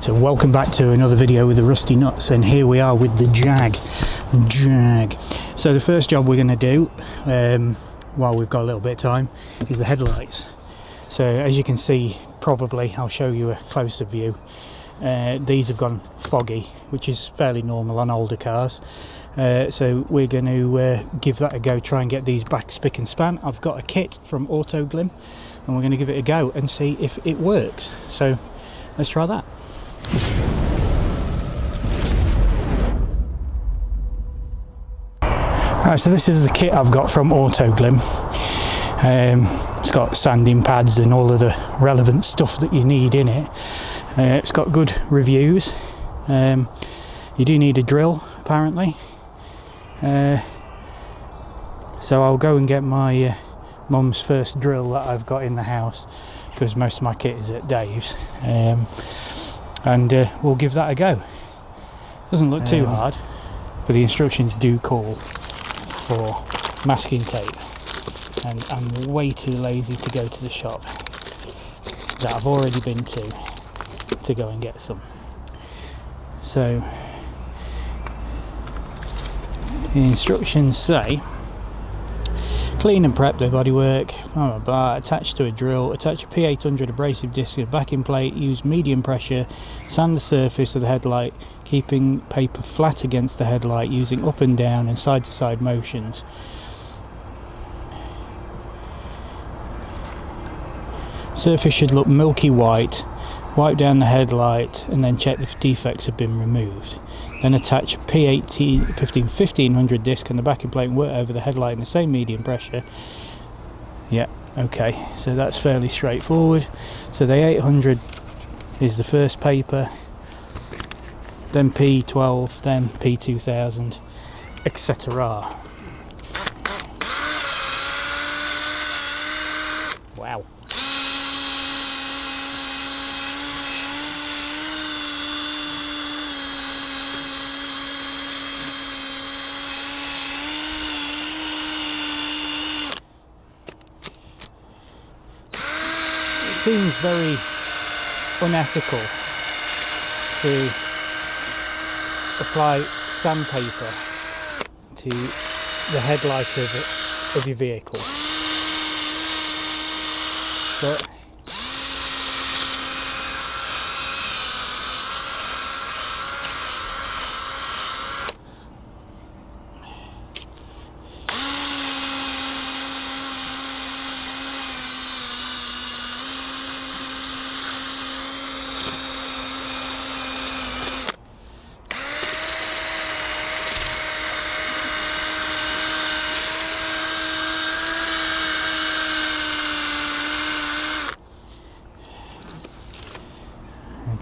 So welcome back to another video with the rusty nuts, and here we are with the Jaaaag. So the first job we're going to do, while we've got a little bit of time, is the headlights. So as you can see, probably, I'll show you a closer view. These have gone foggy, which is fairly normal on older cars. So we're going to give that a go, try and get these back spick and span. I've got a kit from Autoglim, and we're going to give it a go and see if it works. So let's try that. Right, so this is the kit I've got from Autoglim. It's got sanding pads and all of the relevant stuff that you need in it. It's got good reviews. You do need a drill, apparently. So I'll go and get my mum's first drill that I've got in the house, because most of my kit is at Dave's. And we'll give that a go. Doesn't look too hard, but the instructions do call for masking tape, and I'm way too lazy to go to the shop that I've already been to go and get some. So the instructions say clean and prep the bodywork, blah, blah, blah, attach to a drill, attach a P800 abrasive disc to a backing plate, use medium pressure, sand the surface of the headlight, keeping paper flat against the headlight, using up and down and side to side motions. Surface should look milky white. Wipe down the headlight and then check if defects have been removed. Then attach a P1500 disc on the backing plate and work over the headlight in the same medium pressure. Yeah, okay, so that's fairly straightforward. So the 800 is the first paper, then P12, then P2000, etc. Wow. It seems very unethical to apply sandpaper to the headlight of your vehicle, but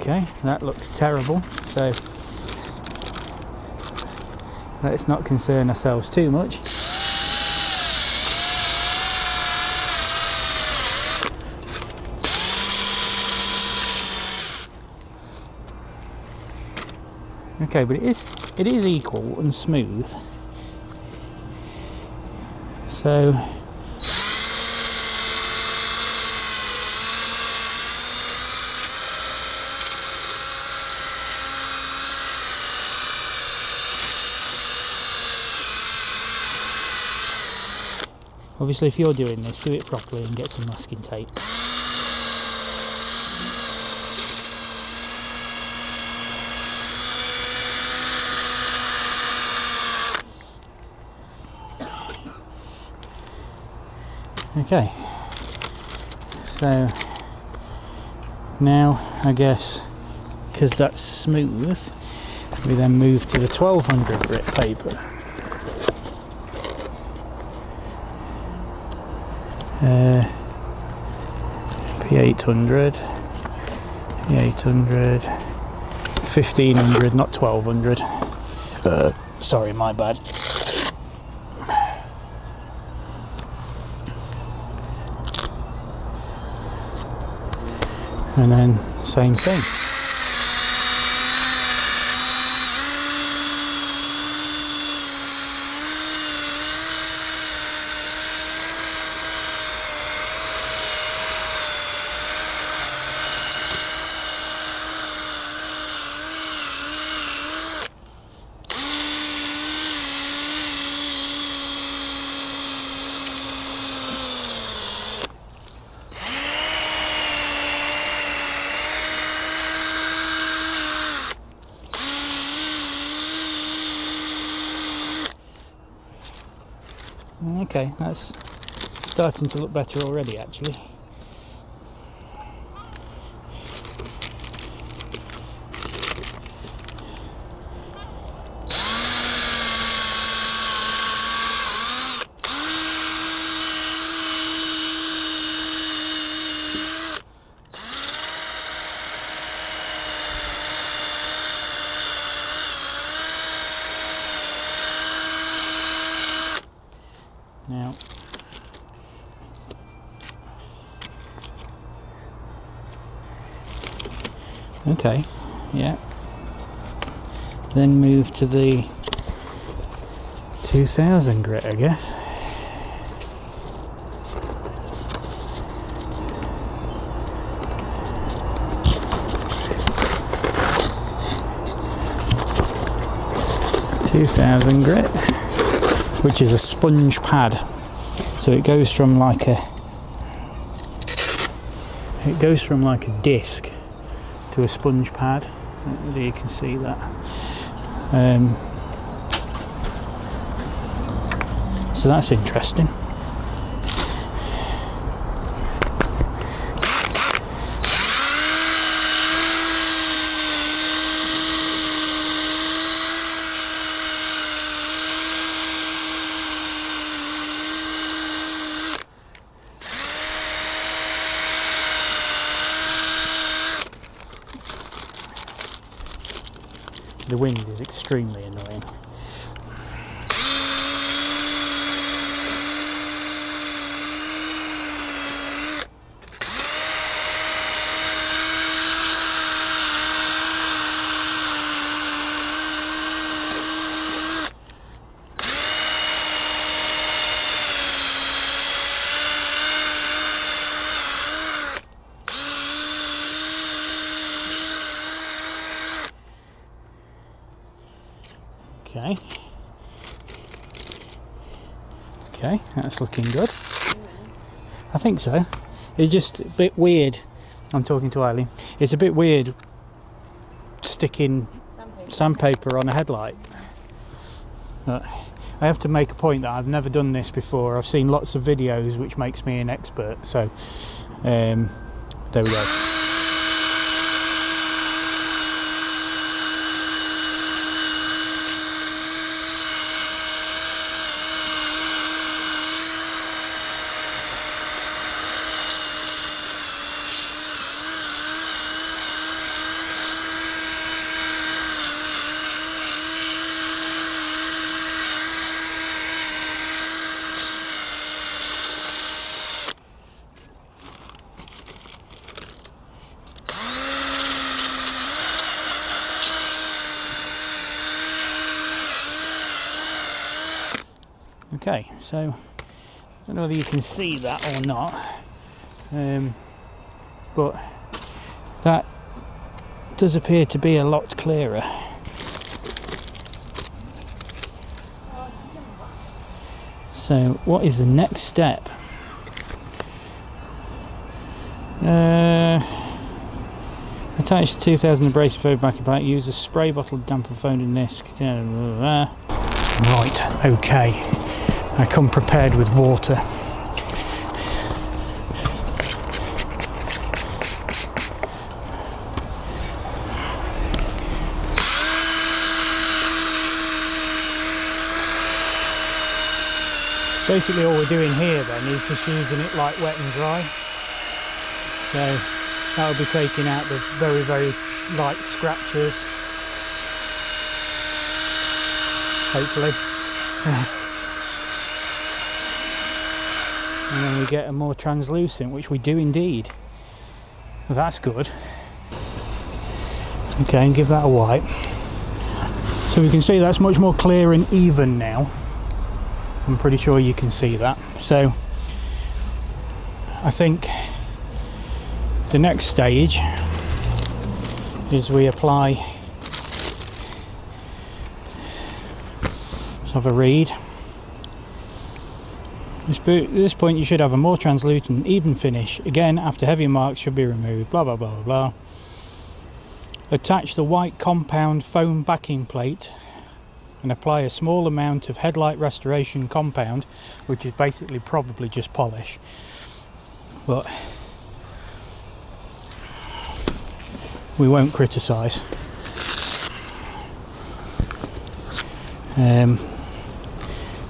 okay, that looks terrible, so let's not concern ourselves too much. Okay, but it is equal and smooth. So obviously, if you're doing this, do it properly and get some masking tape. Okay, so now I guess, because that's smooth, we then move to the 1200 grit paper. P800, 1500, not 1200. Sorry, my bad. And then same thing. Okay, that's starting to look better already, actually. Now, okay, yeah. Then move to the 2000 grit, I guess. .2000 grit, which is a sponge pad. So it goes from like a disc to a sponge pad. There you can see that. So that's interesting. The wind is extremely annoying. Okay, that's looking good. I think so. It's just a bit weird. I'm talking to Eileen. It's a bit weird sticking sandpaper on a headlight. But I have to make a point that I've never done this before. I've seen lots of videos, which makes me an expert. So there we go. Okay, so I don't know whether you can see that or not, but that does appear to be a lot clearer. So what is the next step? Attach the 2000 abrasive foam backing plate, use a spray bottle damper foamed in this. Right, okay. I come prepared with water. Basically all we're doing here then is just using it like wet and dry. So that'll be taking out the very, very light scratches. Hopefully. And then we get a more translucent, which we do indeed. Well, that's good. Okay, and give that a wipe. So we can see that's much more clear and even now. I'm pretty sure you can see that. So I think the next stage is we apply, let's have a read. At this point you should have a more translucent, even finish. Again, after heavy marks should be removed, blah blah blah blah blah. Attach the white compound foam backing plate and apply a small amount of headlight restoration compound, which is basically probably just polish, but we won't criticise.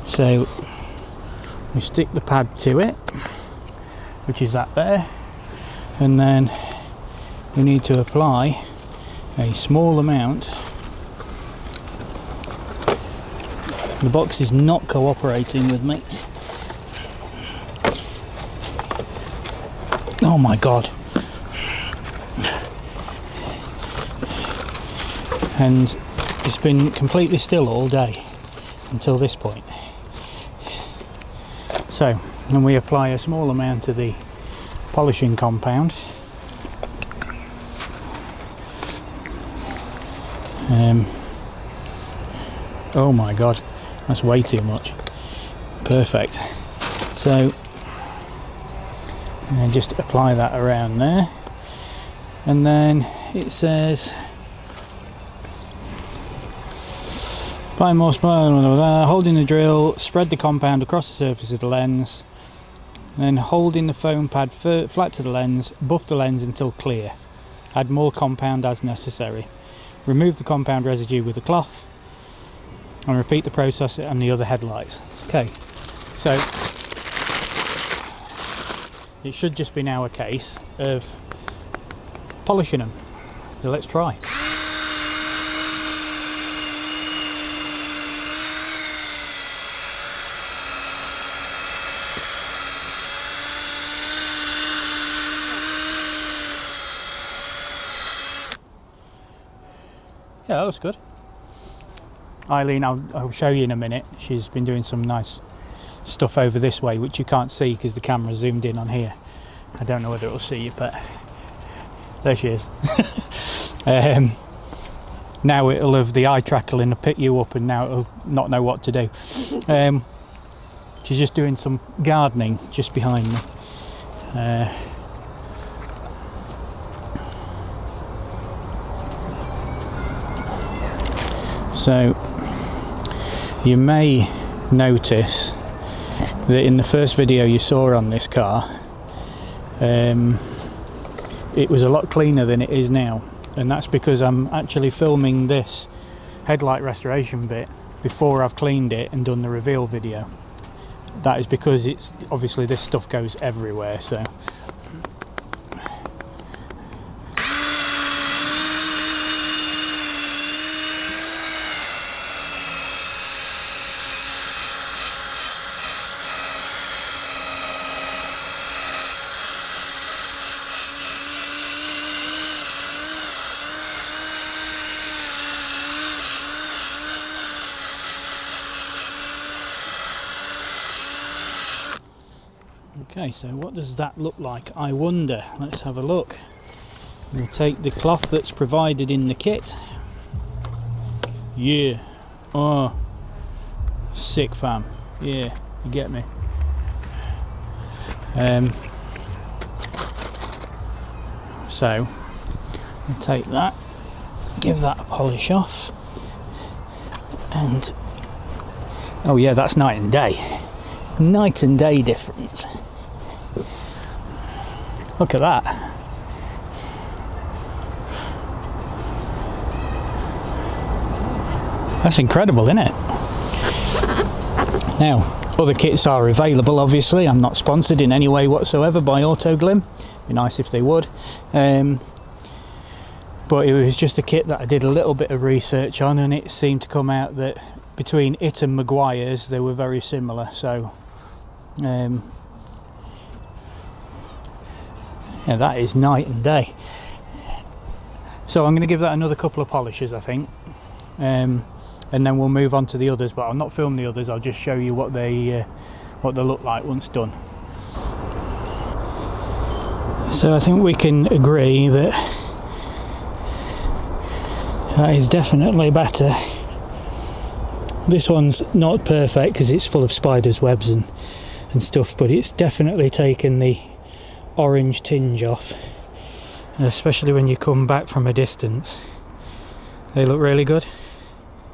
So we stick the pad to it, which is that there, and then we need to apply a small amount. The box is not cooperating with me. Oh my god. And it's been completely still all day until this point. So, then we apply a small amount of the polishing compound. Oh my god, that's way too much. Perfect. So, and just apply that around there, and then it says apply more, holding the drill, spread the compound across the surface of the lens, then holding the foam pad flat to the lens, buff the lens until clear. Add more compound as necessary. Remove the compound residue with a cloth and repeat the process on the other headlights. Okay, so it should just be now a case of polishing them. So let's try. Yeah, that was good. Eileen, I'll show you in a minute. She's been doing some nice stuff over this way, which you can't see because the camera's zoomed in on here. I don't know whether it'll see you, but there she is. Now it'll have the eye tracker and pick you up, and now it'll not know what to do. She's just doing some gardening just behind me. So you may notice that in the first video you saw on this car, it was a lot cleaner than it is now, and that's because I'm actually filming this headlight restoration bit before I've cleaned it and done the reveal video. That is because it's obviously this stuff goes everywhere, so okay, so what does that look like, I wonder? Let's have a look. We'll take the cloth that's provided in the kit. Yeah. Oh, sick, fam. Yeah, you get me. So we'll take that, give that a polish off, and oh yeah, that's night and day. Night and day difference. Look at that. That's incredible, isn't it? Now, other kits are available, obviously. I'm not sponsored in any way whatsoever by Autoglim. Be nice if they would. But it was just a kit that I did a little bit of research on, and it seemed to come out that between it and Maguire's, they were very similar. So, yeah, that is night and day. So I'm going to give that another couple of polishes, I think, and then we'll move on to the others. But I'll not film the others. I'll just show you what they look like once done. So I think we can agree that that is definitely better. This one's not perfect because it's full of spiders' webs and stuff, but it's definitely taken the orange tinge off, and especially when you come back from a distance, they look really good.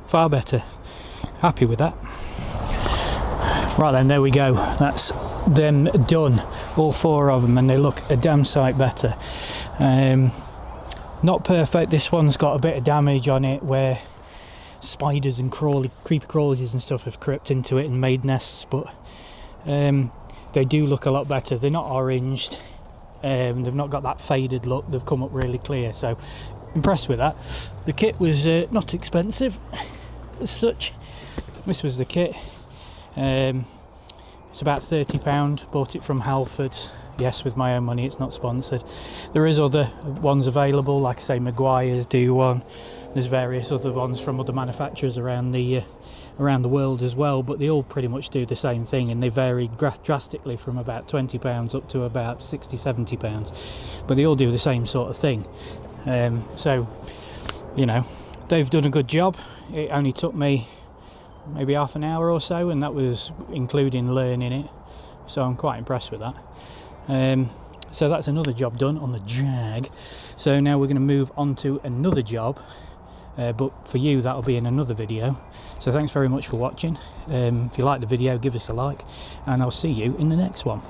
Far better. happy with that. Right then, there we go, that's them done, all 4 of them, and they look a damn sight better. Not perfect, this one's got a bit of damage on it where spiders and creepy crawlies and stuff have crept into it and made nests, but they do look a lot better. They're not oranged, they've not got that faded look, they've come up really clear, so impressed with that. The kit was not expensive as such. This was the kit. It's about £30, bought it from Halfords, yes, with my own money, it's not sponsored. There is other ones available, like I say, Jaguars do one. There's various other ones from other manufacturers around the world as well, but they all pretty much do the same thing, and they vary drastically from about £20 up to about £60–70, but they all do the same sort of thing. So, you know, they've done a good job. It only took me maybe half an hour or so, and that was including learning it, so I'm quite impressed with that. So that's another job done on the Jag. So now we're going to move on to another job, but for you that'll be in another video. So thanks very much for watching. If you like the video, give us a like, and I'll see you in the next one.